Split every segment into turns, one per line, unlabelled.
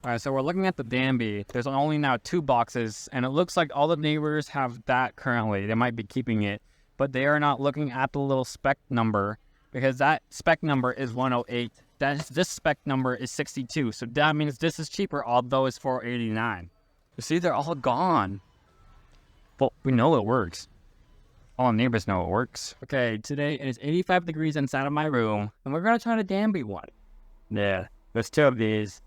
All right, so we're looking at the Danby. There's only now 2 boxes, and it looks like all the neighbors have that currently. They might be keeping it, but they are not looking at the little spec number because that spec number is 108. This spec number is 62, so that means this is cheaper, although it's $489. You see, they're all gone. Well, we know it works. All the neighbors know it works. Okay, today it is 85 degrees inside of my room, and we're gonna try the Danby one. Yeah, there's 2 of these.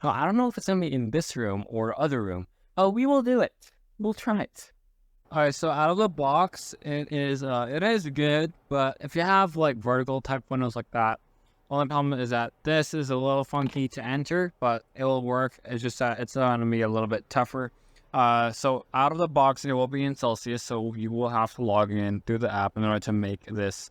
Oh, I don't know if it's gonna be in this room or other room. Oh, we will do it. We'll try it. All right, so out of the box, it is good, but if you have like vertical type windows like that, only problem is that this is a little funky to enter, but it will work. It's just that it's gonna be a little bit tougher. So out of the box, it will be in Celsius, so you will have to log in through the app in order to make this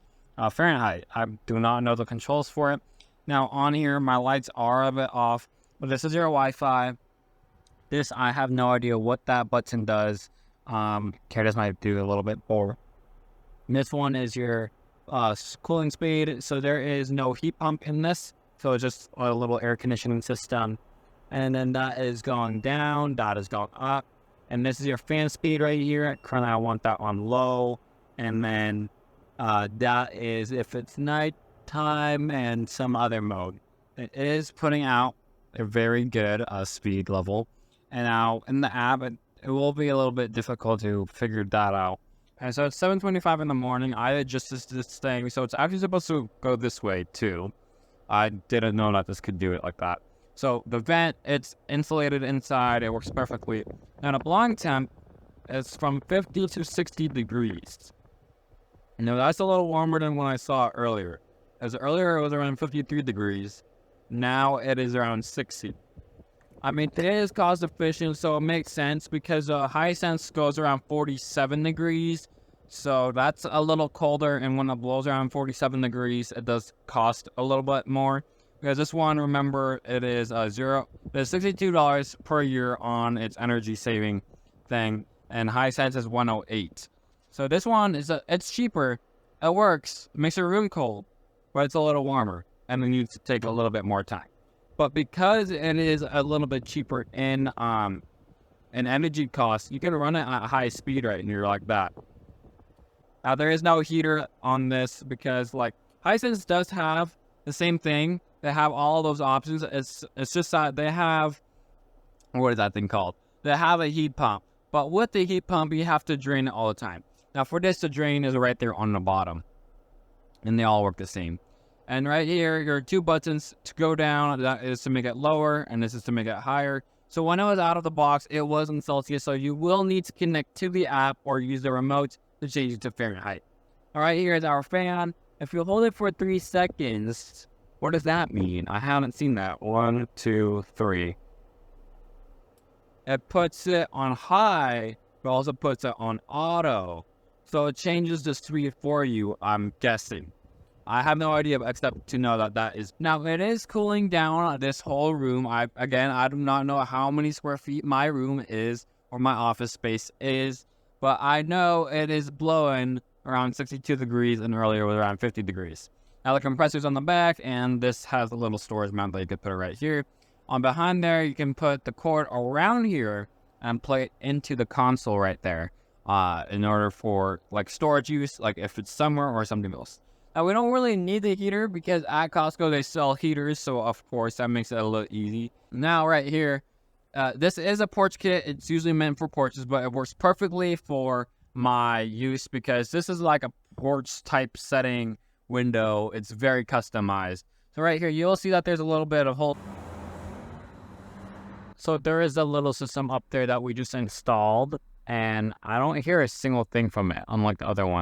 Fahrenheit. I do not know the controls for it. Now on here, my lights are a bit off. But this is your Wi-Fi. This, I have no idea what that button does. Curtis might do a little bit more. This one is your cooling speed. So there is no heat pump in this. So it's just a little air conditioning system. And then that is going down. That is going up. And this is your fan speed right here. Currently, I want that on low. And then that is if it's nighttime and some other mode. It is putting out a very good speed level, and now in the app it will be a little bit difficult to figure that out. And so it's 7:25 in the morning. I adjusted this thing, so it's actually supposed to go this way too. I didn't know that this could do it like that. So the vent, it's insulated inside, it works perfectly. Now the blowing temp is from 50 to 60 degrees. Now that's a little warmer than when I saw it earlier, as earlier it was around 53 degrees. Now it is around 60. I mean, it is cost efficient, so it makes sense because Hisense goes around 47 degrees. So that's a little colder, and when it blows around 47 degrees, it does cost a little bit more. Because this one, remember, it is There's $62 per year on its energy saving thing, and Hisense is 108. So this one it's cheaper. It works, it makes your room cold, but it's a little warmer. And then you take a little bit more time. But because it is a little bit cheaper in energy costs, you can run it at high speed right here like that. Now there is no heater on this because like Hisense does have the same thing. They have all those options. It's just that they have, what is that thing called? They have a heat pump. But with the heat pump, you have to drain it all the time. Now for this, the drain is right there on the bottom. And they all work the same. And right here, your 2 buttons to go down, that is to make it lower, and this is to make it higher. So when it was out of the box, it was in Celsius, so you will need to connect to the app or use the remote to change it to Fahrenheit. All right, here is our fan. If you hold it for 3 seconds, what does that mean? I haven't seen that. 1, 2, 3. It puts it on high, but also puts it on auto. So it changes the speed for you, I'm guessing. I have no idea except to know that that is... Now, it is cooling down this whole room. I do not know how many square feet my room is or my office space is, but I know it is blowing around 62 degrees and earlier was around 50 degrees. Now, the compressor's on the back, and this has a little storage mount that you could put it right here. On behind there, you can put the cord around here and plug it into the console right there in order for, like, storage use, like if it's summer or something else. Now, we don't really need the heater because at Costco they sell heaters, so of course that makes it a little easy. Now, right here, this is a porch kit. It's usually meant for porches, but it works perfectly for my use because this is like a porch type setting window. It's very customized. So right here, you'll see that there's a little bit of hole. So there is a little system up there that we just installed, and I don't hear a single thing from it, unlike the other one.